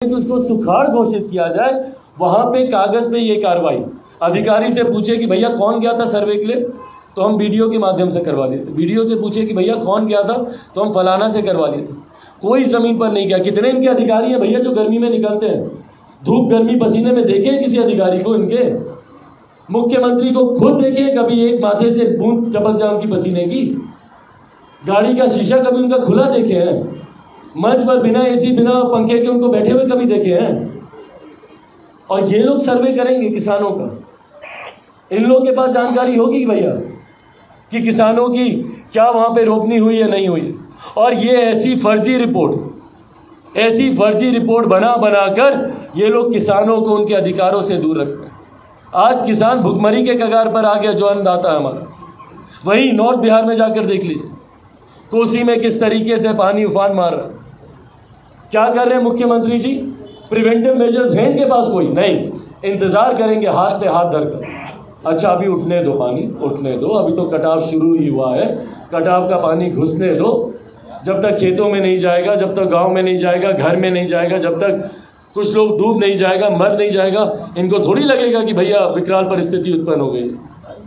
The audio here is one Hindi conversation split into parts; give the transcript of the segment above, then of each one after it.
कि उसको सुखाड़ घोषित किया जाए, वहां पे कागज पे ये कार्रवाई। अधिकारी से पूछे कि भैया कौन गया था सर्वे के लिए, तो हम वीडियो के माध्यम से करवा देते। वीडियो से पूछे कि भैया कौन गया था, तो हम फलाना से करवा देते। कोई जमीन पर नहीं गया। कितने इनके अधिकारी हैं भैया जो गर्मी में निकलते हैं, धूप गर्मी पसीने में? देखे किसी अधिकारी को इनके? मुख्यमंत्री को खुद देखे कभी एक माथे से बूंद टपक जाए उनकी पसीने की? गाड़ी का शीशा कभी उनका खुला देखे हैं? मंच पर बिना एसी बिना पंखे के उनको बैठे हुए कभी देखे हैं? और ये लोग सर्वे करेंगे किसानों का। इन लोगों के पास जानकारी होगी भैया कि किसानों की क्या वहां पे रोपनी हुई है नहीं हुई। और ये ऐसी फर्जी रिपोर्ट बना बनाकर ये लोग किसानों को उनके अधिकारों से दूर रखते हैं। आज किसान भुखमरी के कगार पर आ गया जो अन्नदाता है हमारा। वही नॉर्थ बिहार में जाकर देख लीजिए, कोसी में किस तरीके से पानी उफान मार रहा है। क्या कर रहे हैं मुख्यमंत्री जी? प्रिवेंटिव मेजर्स हैं इनके पास? कोई नहीं। इंतजार करेंगे हाथ पे हाथ धरकर। अच्छा अभी उठने दो, पानी उठने दो, अभी तो कटाव शुरू ही हुआ है, कटाव का पानी घुसने दो। जब तक खेतों में नहीं जाएगा, जब तक गांव में नहीं जाएगा, घर में नहीं जाएगा, जब तक कुछ लोग डूब नहीं जाएगा, मर नहीं जाएगा, इनको थोड़ी लगेगा कि भैया विकराल परिस्थिति उत्पन्न हो गई।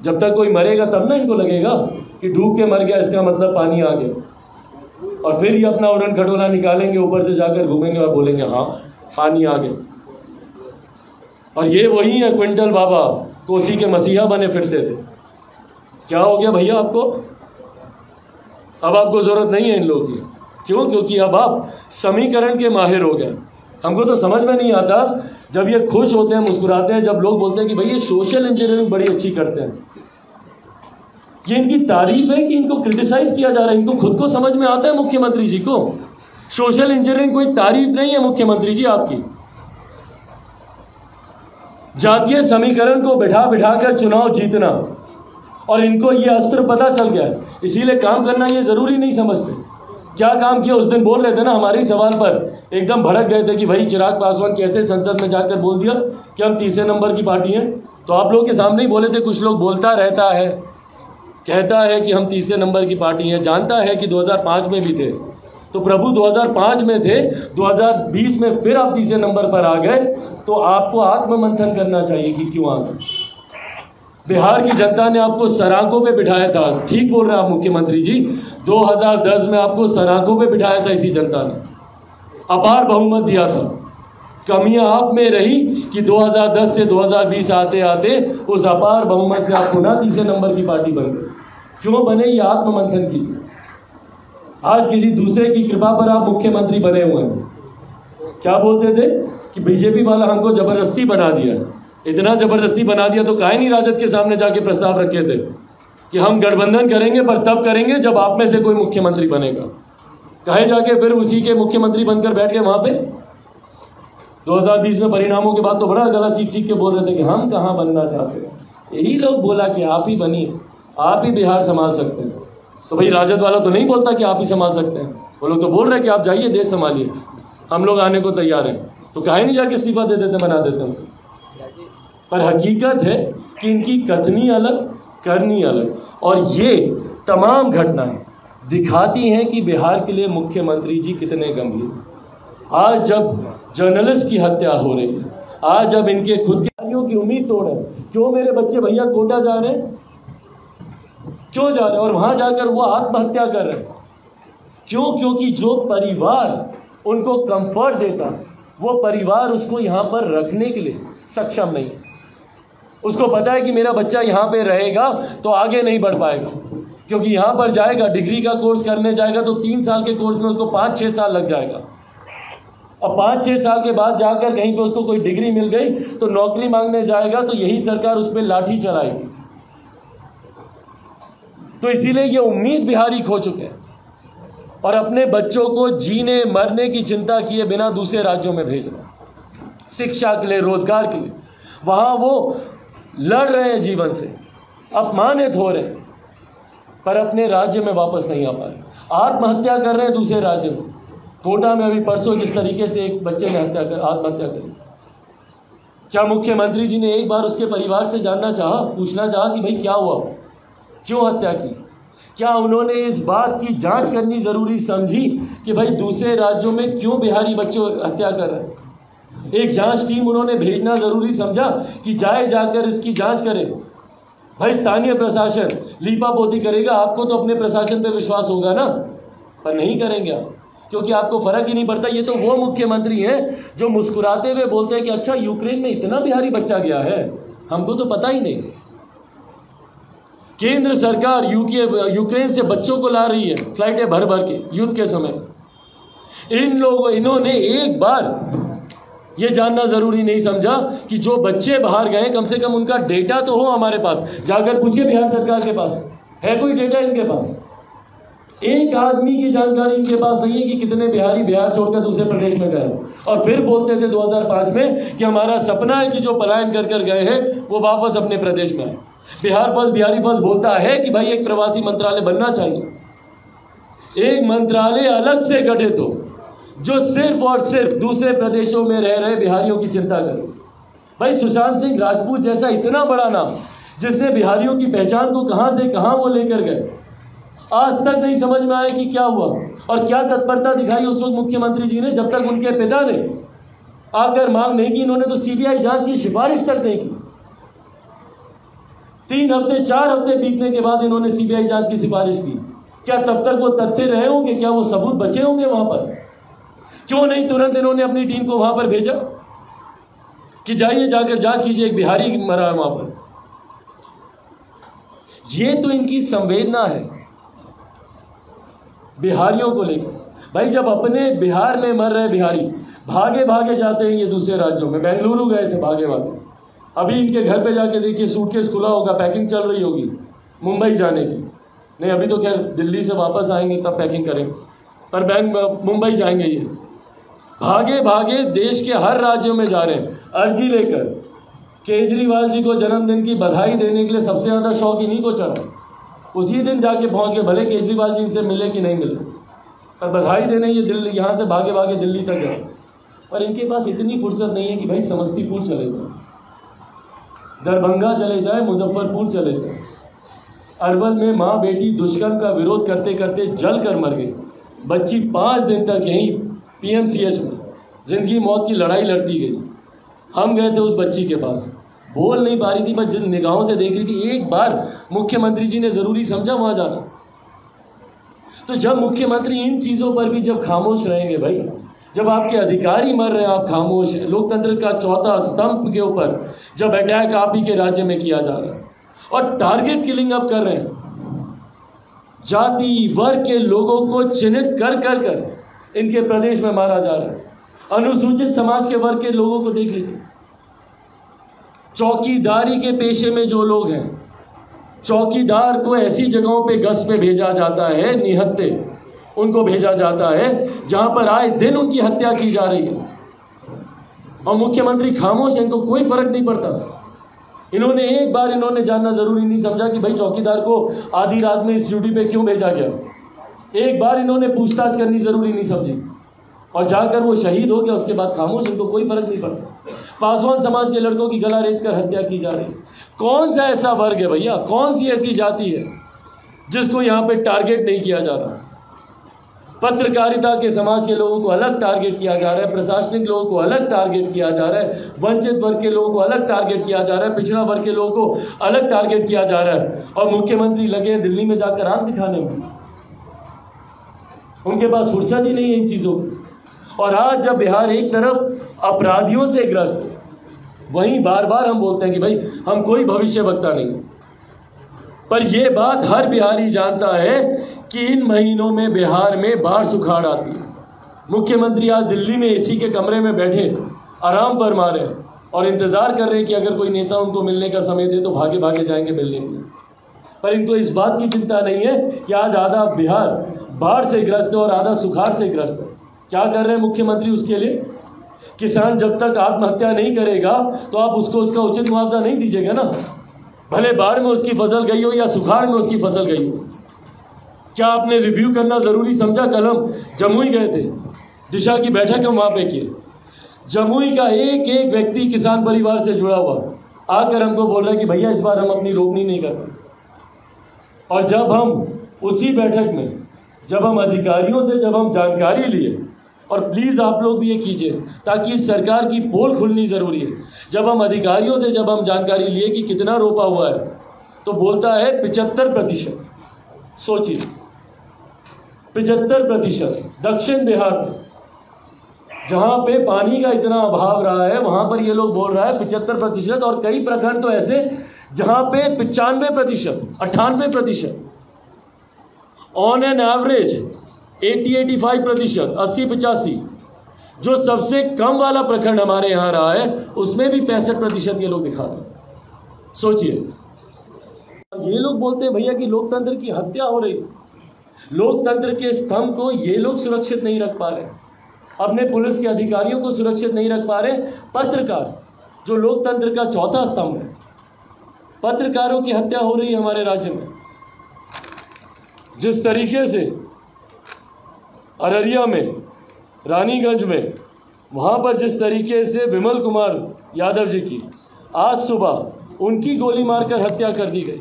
जब तक कोई मरेगा तब ना इनको लगेगा कि डूब के मर गया, इसका मतलब पानी आ गया। और फिर ये अपना उड़न खटोला निकालेंगे, ऊपर से जाकर घूमेंगे और बोलेंगे हाँ पानी आ गया। और ये वही है क्विंटल बाबा, कोसी के मसीहा बने फिरते थे। क्या हो गया भैया आपको? अब आपको जरूरत नहीं है इन लोगों की। क्यों? क्योंकि अब आप समीकरण के माहिर हो गए। हमको तो समझ में नहीं आता जब ये खुश होते हैं, मुस्कुराते हैं, जब लोग बोलते हैं कि भाई ये सोशल इंजीनियरिंग बड़ी अच्छी करते हैं। ये इनकी तारीफ है कि इनको क्रिटिसाइज किया जा रहा है? इनको खुद को समझ में आता है मुख्यमंत्री जी को? सोशल इंजीनियरिंग कोई तारीफ नहीं है मुख्यमंत्री जी आपकी। जातीय समीकरण को बिठा कर चुनाव जीतना, और इनको ये अस्त्र पता चल गया है, इसीलिए काम करना ये जरूरी नहीं समझते। क्या काम किया? उस दिन बोल रहे थे ना, हमारे सवाल पर एकदम भड़क गए थे कि भाई चिराग पासवान कैसे संसद में जाकर बोल दिया कि हम तीसरे नंबर की पार्टी हैं। तो आप लोगों के सामने ही बोले थे, कुछ लोग बोलता रहता है, कहता है कि हम तीसरे नंबर की पार्टी हैं, जानता है कि 2005 में भी थे। तो प्रभु 2005 में थे, 2020 में फिर आप तीसरे नंबर पर आ गए, तो आपको आत्ममंथन करना चाहिए कि क्यों आ गए। बिहार की जनता ने आपको सराखों पे बिठाया था। ठीक बोल रहे हैं आप मुख्यमंत्री जी, 2010 में आपको सराखों पे बिठाया था इसी जनता ने, अपार बहुमत दिया था। कमियां आप में रही कि 2010 से 2020 आते आते उस अपार बहुमत से आप पुनः तीसरे नंबर की पार्टी बन गए। क्यों बने? ये आत्ममंथन कीजिए। आज किसी दूसरे की कृपा पर आप मुख्यमंत्री बने हुए हैं। क्या बोलते थे कि बीजेपी वाला हमको जबरदस्ती बना दिया। इतना जबरदस्ती बना दिया तो काहे नहीं राजद के सामने जाके प्रस्ताव रखे थे कि हम गठबंधन करेंगे, पर तब करेंगे जब आप में से कोई मुख्यमंत्री बनेगा। कहे जाके फिर उसी के मुख्यमंत्री बनकर बैठ गए वहां पे। 2020 में परिणामों के बाद तो बड़ा गला चीख के बोल रहे थे कि हम कहाँ बनना चाहते हैं। यही लोग बोला कि आप ही बनिए, आप ही बिहार संभाल सकते हैं। तो भाई राजद वाला तो नहीं बोलता कि आप ही संभाल सकते हैं, वो लोग तो बोल रहे हैं कि आप जाइए देश संभालिए, हम लोग आने को तैयार हैं। तो काहे नहीं जाके इस्तीफा दे देते, बना देते हैं। पर हकीकत है कि इनकी कथनी अलग, करनी अलग। और ये तमाम घटनाएं दिखाती हैं कि बिहार के लिए मुख्यमंत्री जी कितने गंभीर। आज जब जर्नलिस्ट की हत्या हो रही है, आज जब इनके खुद की उम्मीद तोड़ है, क्यों मेरे बच्चे भैया कोटा जा रहे हैं, क्यों जा रहे हैं? और वहां जाकर वो आत्महत्या कर रहे हैं। क्यों? क्योंकि जो परिवार उनको कंफर्ट देता, वो परिवार उसको यहाँ पर रखने के लिए सक्षम नहीं। उसको पता है कि मेरा बच्चा यहाँ पे रहेगा तो आगे नहीं बढ़ पाएगा, क्योंकि यहाँ पर जाएगा, डिग्री का कोर्स करने जाएगा तो 3 साल के कोर्स में उसको 5-6 साल लग जाएगा। और 5-6 साल के बाद जाकर कहीं पे उसको कोई डिग्री मिल गई तो नौकरी मांगने जाएगा तो यही सरकार उस पर लाठी चलाएगी। तो इसीलिए ये उम्मीद बिहारी खो चुके हैं और अपने बच्चों को जीने मरने की चिंता किए बिना दूसरे राज्यों में भेज रहे हैं, शिक्षा के लिए, रोजगार के लिए। वहां वो लड़ रहे हैं जीवन से, अपमानित हो रहे हैं, पर अपने राज्य में वापस नहीं आ पा रहे, आत्महत्या कर रहे हैं दूसरे राज्य में। कोटा में अभी परसों किस तरीके से एक बच्चे ने आत्महत्या करी। क्या मुख्यमंत्री जी ने एक बार उसके परिवार से जानना चाहा, पूछना चाहा कि भाई क्या हुआ, क्यों हत्या की? क्या उन्होंने इस बात की जांच करनी जरूरी समझी कि भाई दूसरे राज्यों में क्यों बिहारी बच्चों हत्या कर रहे हैं? एक जांच टीम उन्होंने भेजना जरूरी समझा कि जाए जाकर इसकी जांच करे। भाई स्थानीय प्रशासन लीपापोती करेगा, आपको तो अपने प्रशासन पे विश्वास होगा ना, पर नहीं करेंगे आप, क्योंकि आपको फर्क ही नहीं पड़ता। ये तो वो मुख्यमंत्री हैं जो मुस्कुराते हुए बोलते हैं कि अच्छा यूक्रेन में इतना बिहारी बच्चा गया है, हमको तो पता ही नहीं। केंद्र सरकार यूक्रेन से बच्चों को ला रही है फ्लाइटें भर भर के युद्ध के समय। इन्होंने एक बार ये जानना जरूरी नहीं समझा कि जो बच्चे बाहर गए कम से कम उनका डेटा तो हो हमारे पास। जाकर पूछिए बिहार सरकार के पास है कोई डेटा? इनके पास एक आदमी की जानकारी इनके पास नहीं है कि कितने बिहारी बिहार छोड़कर दूसरे प्रदेश में गए। और फिर बोलते थे 2005 में कि हमारा सपना है कि जो पलायन कर कर गए हैं वो वापस अपने प्रदेश में आए। बिहार फर्स्ट बिहारी फर्स्ट बोलता है कि भाई एक प्रवासी मंत्रालय बनना चाहिए, एक मंत्रालय अलग से गठित हो जो सिर्फ और सिर्फ दूसरे प्रदेशों में रह रहे बिहारियों की चिंता करे। भाई सुशांत सिंह राजपूत जैसा इतना बड़ा नाम जिसने बिहारियों की पहचान को कहां से कहां वो लेकर गए, आज तक नहीं समझ में आया कि क्या हुआ और क्या तत्परता दिखाई उस वक्त मुख्यमंत्री जी ने, जब तक उनके पिता ने आकर मांग नहीं की। इन्होंने तो सीबीआई जांच की सिफारिश तक नहीं की। 3 हफ्ते 4 हफ्ते बीतने के बाद इन्होंने सीबीआई जांच की सिफारिश की। क्या तब तक वो तथ्य रहे होंगे? क्या वो सबूत बचे होंगे वहां पर? क्यों नहीं तुरंत इन्होंने अपनी टीम को वहां पर भेजा कि जाइए जाकर जांच कीजिए, एक बिहारी मरा है वहां पर। ये तो इनकी संवेदना है बिहारियों को लेकर। भाई जब अपने बिहार में मर रहे बिहारी भागे भागे जाते हैं ये दूसरे राज्यों में, बेंगलुरु गए थे भागे भागे, अभी इनके घर पे जाके देखिए सूटकेस खुला होगा, पैकिंग चल रही होगी मुंबई जाने की। नहीं अभी तो खैर दिल्ली से वापस आएंगे तब पैकिंग करेंगे, पर मुंबई जाएंगे ये। भागे भागे देश के हर राज्यों में जा रहे हैं अर्जी लेकर। केजरीवाल जी को जन्मदिन की बधाई देने के लिए सबसे ज़्यादा शौक इन्हीं को चढ़ा। उसी दिन जाके पहुंच गए, भले केजरीवाल जी इनसे मिले कि नहीं मिले, पर बधाई देने ये दिल्ली यहाँ से भागे भागे दिल्ली तक गए। पर इनके पास इतनी फुर्सत नहीं है कि भाई समस्तीपुर चले जाए, दरभंगा चले जाए, मुजफ्फरपुर चले जाए। अरवल में माँ बेटी दुष्कर्म का विरोध करते करते जल कर मर गई। बच्ची 5 दिन तक यहीं PMCH में जिंदगी मौत की लड़ाई लड़ती गई। हम गए थे उस बच्ची के पास, बोल नहीं पा रही थी, पर जिन निगाहों से देख रही थी। एक बार मुख्यमंत्री जी ने जरूरी समझा वहां जाना। तो जब मुख्यमंत्री इन चीजों पर भी जब खामोश रहेंगे भाई, जब आपके अधिकारी मर रहे हैं आप खामोश हैं, लोकतंत्र का चौथा स्तंभ के ऊपर जब अटैक आप ही के राज्य में किया जा रहा है और टारगेट किलिंग आप कर रहे हैं, जाति वर्ग के लोगों को चिन्हित कर कर कर इनके प्रदेश में मारा जा रहा है। अनुसूचित समाज के वर्ग के लोगों को देख लीजिए। चौकीदारी के पेशे में जो लोग हैं, चौकीदार को ऐसी जगहों पे गश्त पे भेजा जाता है, निहत्ते उनको भेजा जाता है जहां पर आए दिन उनकी हत्या की जा रही है और मुख्यमंत्री खामोश है, इनको कोई फर्क नहीं पड़ता। इन्होंने एक बार जानना जरूरी नहीं समझा कि भाई चौकीदार को आधी रात में इस ड्यूटी पे क्यों भेजा गया। एक बार इन्होंने पूछताछ करनी जरूरी नहीं समझी और जाकर वो शहीद हो गया, उसके बाद खामोश, इनको कोई फर्क नहीं पड़ता। पासवान समाज के लड़कों की गला रेत कर हत्या की जा रही है। कौन सा ऐसा वर्ग है भैया, कौन सी ऐसी जाति है जिसको यहाँ पे टारगेट नहीं किया जा रहा? पत्रकारिता के समाज के लोगों को अलग टारगेट किया जा रहा है, प्रशासनिक लोगों को अलग टारगेट किया जा रहा है, वंचित वर्ग के लोगों को अलग टारगेट किया जा रहा है, पिछड़ा वर्ग के लोगों को अलग टारगेट किया जा रहा है। और मुख्यमंत्री लगे दिल्ली में जाकर आंख दिखाने में, उनके पास फुर्सत ही नहीं है इन चीजों की। और आज जब बिहार एक तरफ अपराधियों से ग्रस्त, वहीं बार बार हम बोलते हैं कि भाई हम कोई भविष्य वक्ता नहीं, पर यह बात हर बिहारी जानता है कि इन महीनों में बिहार में बाढ़ सुखाड़ आती है। मुख्यमंत्री आज दिल्ली में AC के कमरे में बैठे आराम फरमा रहे हैं और इंतजार कर रहे हैं कि अगर कोई नेता उनको मिलने का समय दे तो भागे भागे जाएंगे मिलने के लिए। पर इनको इस बात की चिंता नहीं है कि आज आधा बिहार बाढ़ से ग्रस्त है और आधा सुखाड़ से ग्रस्त है। क्या कर रहे हैं मुख्यमंत्री उसके लिए? किसान जब तक आत्महत्या नहीं करेगा तो आप उसको उसका उचित मुआवजा नहीं दीजिएगा ना, भले बाढ़ में उसकी फसल गई हो या सुखाड़ में उसकी फसल गई हो। क्या आपने रिव्यू करना जरूरी समझा? कल हम जमुई गए थे, दिशा की बैठक हम वहां पे किए। जमुई का एक एक व्यक्ति किसान परिवार से जुड़ा हुआ आकर हमको बोल रहा है कि भैया इस बार हम अपनी रोपनी नहीं करते। और जब हम उसी बैठक में जब हम अधिकारियों से जब हम जानकारी लिए और प्लीज़ आप लोग भी ये कीजिए, ताकि इस सरकार की पोल खुलनी ज़रूरी है। जब हम अधिकारियों से जब हम जानकारी लिए कि कितना रोपा हुआ है, तो बोलता है 75%। सोचिए, 75%। दक्षिण बिहार में जहाँ पे पानी का इतना अभाव रहा है, वहाँ पर ये लोग बोल रहा है 75%, और कई प्रखंड तो ऐसे जहाँ पे 95%, 98%, ऑन एन एवरेज 80-85%, 80-85। जो सबसे कम वाला प्रखंड हमारे यहाँ रहा है, उसमें भी 65% ये लोग दिखा रहे हैं। सोचिए, ये लोग बोलते हैं भैया कि लोकतंत्र की हत्या हो रही, लोकतंत्र के स्तंभ को ये लोग सुरक्षित नहीं रख पा रहे, अपने पुलिस के अधिकारियों को सुरक्षित नहीं रख पा रहे। पत्रकार जो लोकतंत्र का चौथा स्तंभ है, पत्रकारों की हत्या हो रही है हमारे राज्य में। जिस तरीके से अररिया में, रानीगंज में, वहाँ पर जिस तरीके से विमल कुमार यादव जी की आज सुबह उनकी गोली मारकर हत्या कर दी गई।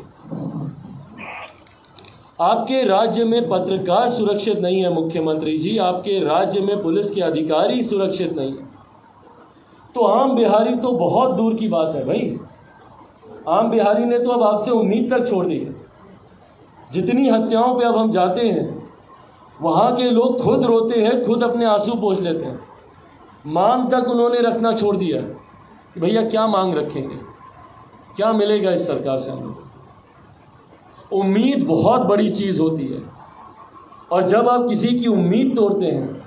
आपके राज्य में पत्रकार सुरक्षित नहीं है मुख्यमंत्री जी, आपके राज्य में पुलिस के अधिकारी सुरक्षित नहीं है, तो आम बिहारी तो बहुत दूर की बात है भाई। आम बिहारी ने तो अब आपसे उम्मीद तक छोड़ दी है। जितनी हत्याओं पे अब हम जाते हैं, वहाँ के लोग खुद रोते हैं, खुद अपने आंसू पोंछ लेते हैं। मांग तक उन्होंने रखना छोड़ दिया कि भैया क्या मांग रखेंगे, क्या मिलेगा इस सरकार से हम लोग। उम्मीद बहुत बड़ी चीज़ होती है, और जब आप किसी की उम्मीद तोड़ते हैं,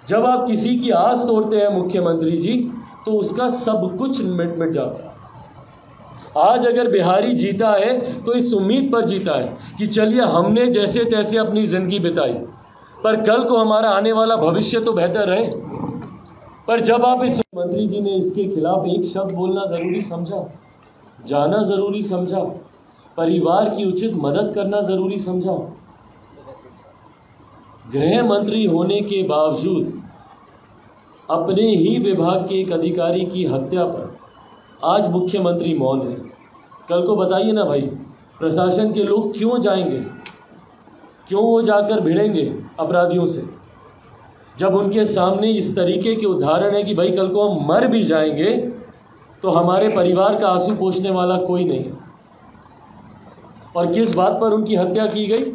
जब आप किसी की आस तोड़ते हैं मुख्यमंत्री जी, तो उसका सब कुछ मिट जाता है। आज अगर बिहारी जीता है तो इस उम्मीद पर जीता है कि चलिए हमने जैसे तैसे अपनी ज़िंदगी बिताई, पर कल को हमारा आने वाला भविष्य तो बेहतर रहे। पर जब आप इस मंत्री जी ने इसके खिलाफ एक शब्द बोलना ज़रूरी समझा, जाना ज़रूरी समझा, परिवार की उचित मदद करना ज़रूरी समझा, गृह मंत्री होने के बावजूद अपने ही विभाग के एक अधिकारी की हत्या पर आज मुख्यमंत्री मौन है। कल को बताइए ना भाई, प्रशासन के लोग क्यों जाएंगे, क्यों वो जाकर भिड़ेंगे अपराधियों से, जब उनके सामने इस तरीके के उदाहरण है कि भाई कल को हम मर भी जाएंगे तो हमारे परिवार का आंसू पोंछने वाला कोई नहीं है। और किस बात पर उनकी हत्या की गई?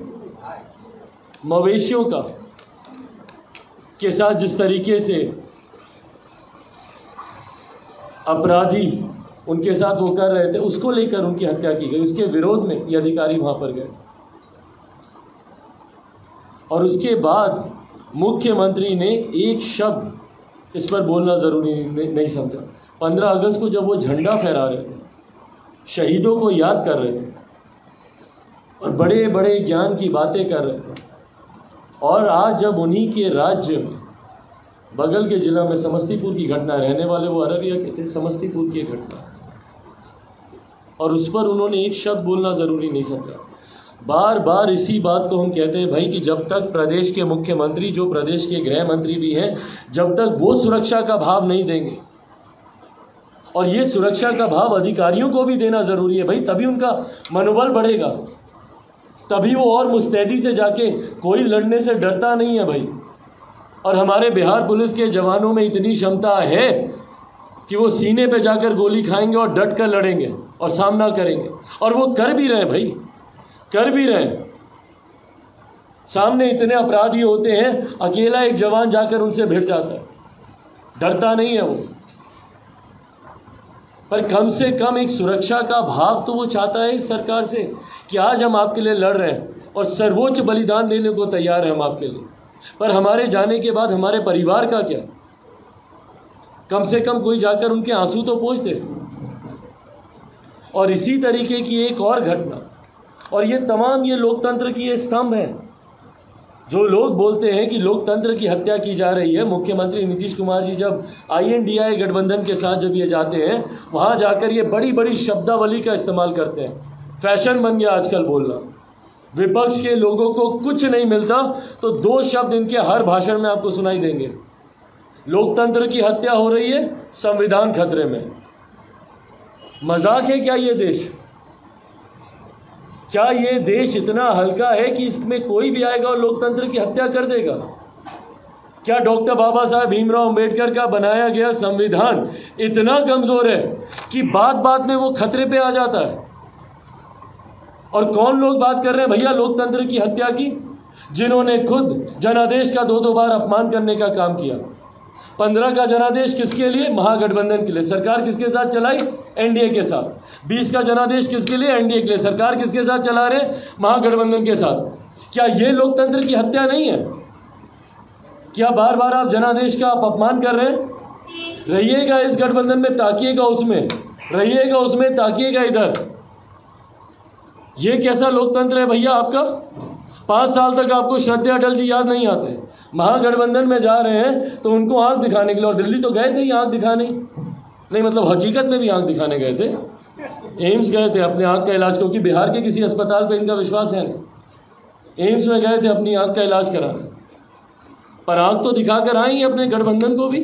मवेशियों का के साथ जिस तरीके से अपराधी उनके साथ वो कर रहे थे, उसको लेकर उनकी हत्या की गई। उसके विरोध में ये अधिकारी वहां पर गए, और उसके बाद मुख्यमंत्री ने एक शब्द इस पर बोलना ज़रूरी नहीं समझा। 15 अगस्त को जब वो झंडा फहरा रहे थे, शहीदों को याद कर रहे थे और बड़े बड़े ज्ञान की बातें कर रहे थे, और आज जब उन्हीं के राज्य बगल के जिला में समस्तीपुर की घटना, रहने वाले वो अररिया के थे, समस्तीपुर की घटना, और उस पर उन्होंने एक शब्द बोलना ज़रूरी नहीं समझा। बार बार इसी बात को हम कहते हैं भाई कि जब तक प्रदेश के मुख्यमंत्री, जो प्रदेश के गृह मंत्री भी हैं, जब तक वो सुरक्षा का भाव नहीं देंगे, और ये सुरक्षा का भाव अधिकारियों को भी देना ज़रूरी है भाई, तभी उनका मनोबल बढ़ेगा, तभी वो और मुस्तैदी से जाके, कोई लड़ने से डरता नहीं है भाई। और हमारे बिहार पुलिस के जवानों में इतनी क्षमता है कि वो सीने पे जाकर गोली खाएंगे और डट कर लड़ेंगे और सामना करेंगे, और वो कर भी रहे भाई, कर भी रहे। सामने इतने अपराधी होते हैं, अकेला एक जवान जाकर उनसे भिड़ जाता है, डरता नहीं है वो। पर कम से कम एक सुरक्षा का भाव तो वो चाहता है इस सरकार से कि आज हम आपके लिए लड़ रहे हैं और सर्वोच्च बलिदान देने को तैयार हैं हम आपके लिए, पर हमारे जाने के बाद हमारे परिवार का क्या? कम से कम कोई जाकर उनके आंसू तो पोंछ दे। और इसी तरीके की एक और घटना, और ये तमाम ये लोकतंत्र की ये स्तंभ है। जो लोग बोलते हैं कि लोकतंत्र की हत्या की जा रही है, मुख्यमंत्री नीतीश कुमार जी जब INDI गठबंधन के साथ जब ये जाते हैं, वहाँ जाकर ये बड़ी बड़ी शब्दावली का इस्तेमाल करते हैं। फैशन बन गया आजकल बोलना। विपक्ष के लोगों को कुछ नहीं मिलता तो 2 शब्द इनके हर भाषण में आपको सुनाई देंगे। लोकतंत्र की हत्या हो रही है, संविधान खतरे में। मजाक है क्या ये देश? क्या ये देश इतना हल्का है कि इसमें कोई भी आएगा और लोकतंत्र की हत्या कर देगा? क्या डॉक्टर बाबा साहब भीमराव अंबेडकर का बनाया गया संविधान इतना कमजोर है कि बात बात में वो खतरे पे आ जाता है? और कौन लोग बात कर रहे हैं भैया लोकतंत्र की हत्या की? जिन्होंने खुद जनादेश का 2-2 बार अपमान करने का काम किया। 15 का जनादेश किसके लिए? महागठबंधन के लिए। सरकार किसके साथ चलाई? एनडीए के साथ। 20 का जनादेश किसके लिए? एनडीए के लिए। सरकार किसके साथ चला रहे? महागठबंधन के साथ। क्या ये लोकतंत्र की हत्या नहीं है? क्या बार बार आप जनादेश का आप अपमान कर रहे हैं? रहिएगा इस गठबंधन में, ताकिएगा उसमें, रहिएगा उसमें, ताकिएगा इधर। ये कैसा लोकतंत्र है भैया आपका? 5 साल तक आपको श्रद्धेय अटल जी याद नहीं आते। महागठबंधन में जा रहे हैं तो उनको आंख दिखाने के लिए, और दिल्ली तो गए थे ही आंख दिखाने, नहीं मतलब हकीकत में भी आंख दिखाने गए थे। एम्स गए थे अपने आंख का इलाज, क्योंकि बिहार के किसी अस्पताल पे इनका विश्वास है नहीं। एम्स में गए थे अपनी आंख का इलाज कराने, पर आंख तो दिखाकर आएंगे अपने गठबंधन को भी।